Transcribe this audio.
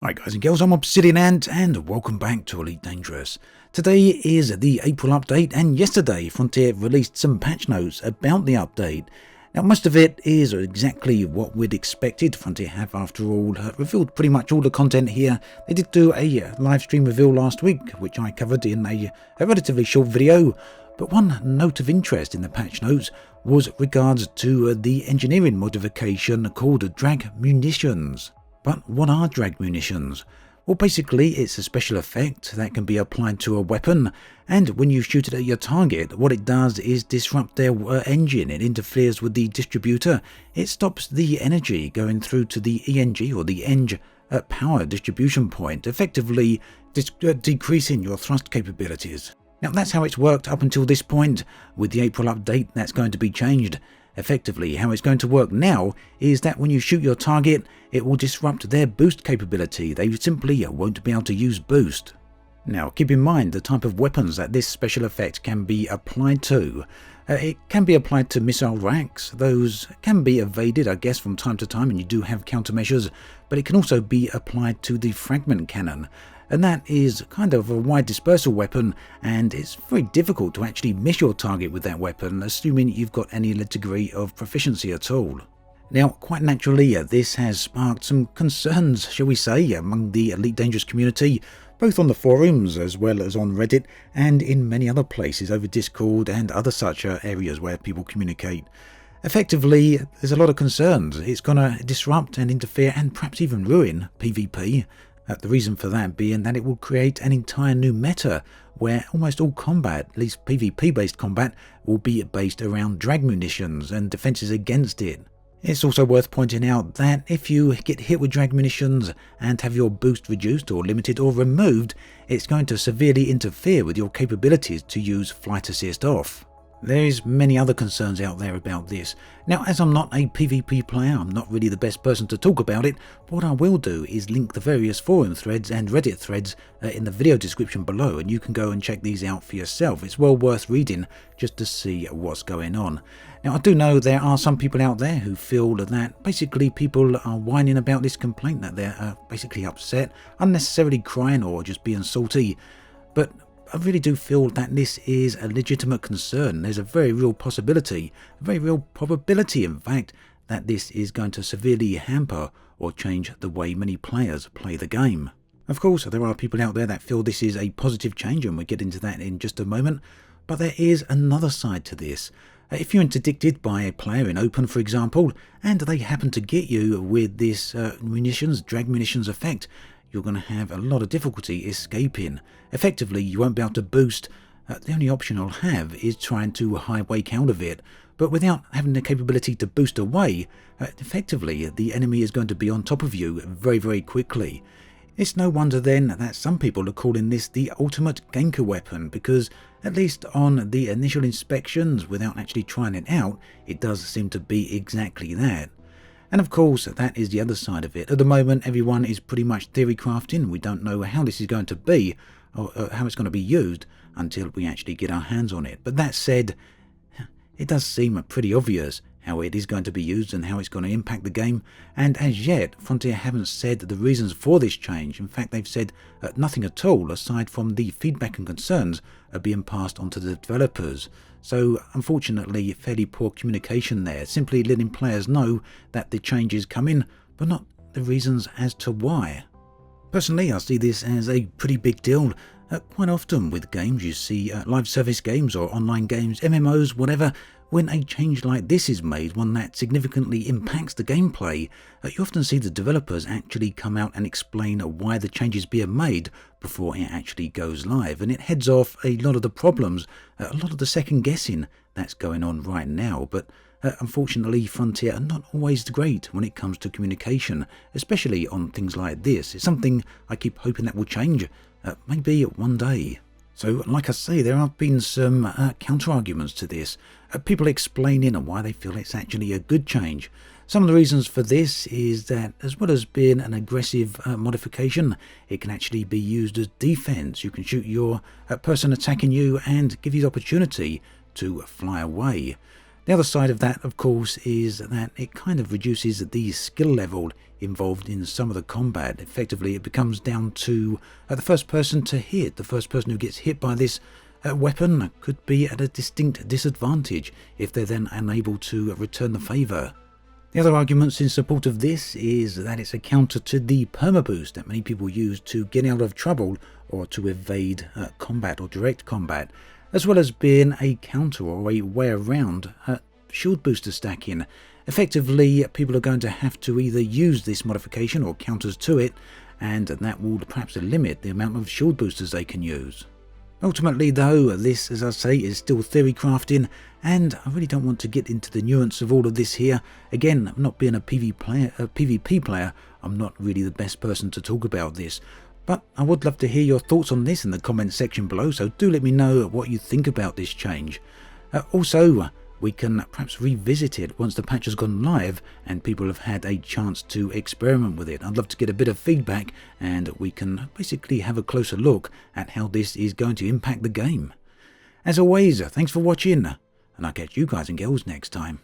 Hi guys and girls, I'm Obsidian Ant and welcome back to Elite Dangerous. Today is the April update, and yesterday Frontier released some patch notes about the update. Now most of it is exactly what we'd expected. Frontier have after all revealed pretty much all the content here. They did do a live stream reveal last week, which I covered in a relatively short video. But one note of interest in the patch notes was regards to the engineering modification called Drag Munitions. But what are drag munitions? Well, basically it's a special effect that can be applied to a weapon, and when you shoot it at your target, what it does is disrupt their engine. It interferes with the distributor. It stops the energy going through to the ENG or the Eng power distribution point, effectively decreasing your thrust capabilities. Now that's how it's worked up until this point. With the April update, that's going to be changed. Effectively, how it's going to work now is that when you shoot your target, it will disrupt their boost capability. They simply won't be able to use boost. Now, keep in mind the type of weapons that this special effect can be applied to. It can be applied to missile racks. Those can be evaded, I guess, from time to time, and you do have countermeasures, but it can also be applied to the fragment cannon. And that is kind of a wide dispersal weapon, and it's very difficult to actually miss your target with that weapon, assuming you've got any degree of proficiency at all. Now, quite naturally, this has sparked some concerns, shall we say, among the Elite Dangerous community, both on the forums as well as on Reddit, and in many other places over Discord and other such areas where people communicate. Effectively, there's a lot of concerns. It's going to disrupt and interfere and perhaps even ruin PvP. The reason for that being that it will create an entire new meta where almost all combat, at least PvP based combat, will be based around drag munitions and defences against it. It's also worth pointing out that if you get hit with drag munitions and have your boost reduced or limited or removed, it's going to severely interfere with your capabilities to use flight assist off. There's many other concerns out there about this. Now, as I'm not a PvP player, I'm not really the best person to talk about it, but what I will do is link the various forum threads and Reddit threads in the video description below, and you can go and check these out for yourself. It's well worth reading just to see what's going on. Now, I do know there are some people out there who feel that basically people are whining about this complaint, that they're basically upset, unnecessarily crying or just being salty, but I really do feel that this is a legitimate concern. There's a very real possibility, a very real probability in fact, that this is going to severely hamper or change the way many players play the game. Of course, there are people out there that feel this is a positive change, and we'll get into that in just a moment, but there is another side to this. If you're interdicted by a player in open, for example, and they happen to get you with this drag munitions effect, you're going to have a lot of difficulty escaping. Effectively, you won't be able to boost. The only option you'll have is trying to highway out of it. But without having the capability to boost away, effectively, the enemy is going to be on top of you very, very quickly. It's no wonder then that some people are calling this the ultimate ganker weapon, because at least on the initial inspections, without actually trying it out, it does seem to be exactly that. And of course, that is the other side of it. At the moment, everyone is pretty much theory crafting. We don't know how this is going to be, or how it's going to be used, until we actually get our hands on it. But that said, it does seem pretty obvious how it is going to be used and how it's going to impact the game. And as yet, Frontier haven't said the reasons for this change. In fact, they've said nothing at all, aside from the feedback and concerns are being passed on to the developers. So, unfortunately, fairly poor communication there, simply letting players know that the change is coming, but not the reasons as to why. Personally, I see this as a pretty big deal. Quite often with games, you see live service games or online games, MMOs, whatever, when a change like this is made, one that significantly impacts the gameplay, you often see the developers actually come out and explain why the change is being made before it actually goes live, and it heads off a lot of the problems, a lot of the second guessing that's going on right now. But unfortunately, Frontier are not always great when it comes to communication, especially on things like this. It's something I keep hoping that will change, maybe one day. So, like I say, there have been some counter-arguments to this, people explaining why they feel it's actually a good change. Some of the reasons for this is that, as well as being an aggressive modification, it can actually be used as defense. You can shoot your person attacking you and give you the opportunity to fly away. The other side of that, of course, is that it kind of reduces the skill level involved in some of the combat. Effectively, it becomes down to the first person to hit. The first person who gets hit by this weapon could be at a distinct disadvantage if they're then unable to return the favour. The other arguments in support of this is that it's a counter to the perma-boost that many people use to get out of trouble or to evade combat or direct combat, as well as being a counter or a way around shield booster stacking. Effectively, people are going to have to either use this modification or counters to it, and that will perhaps limit the amount of shield boosters they can use. Ultimately though, this, as I say, is still theory crafting, and I really don't want to get into the nuance of all of this here. Again, not being a PvP player, I'm not really the best person to talk about this. But I would love to hear your thoughts on this in the comments section below, so do let me know what you think about this change. Also, we can perhaps revisit it once the patch has gone live and people have had a chance to experiment with it. I'd love to get a bit of feedback and we can basically have a closer look at how this is going to impact the game. As always, thanks for watching, and I'll catch you guys and girls next time.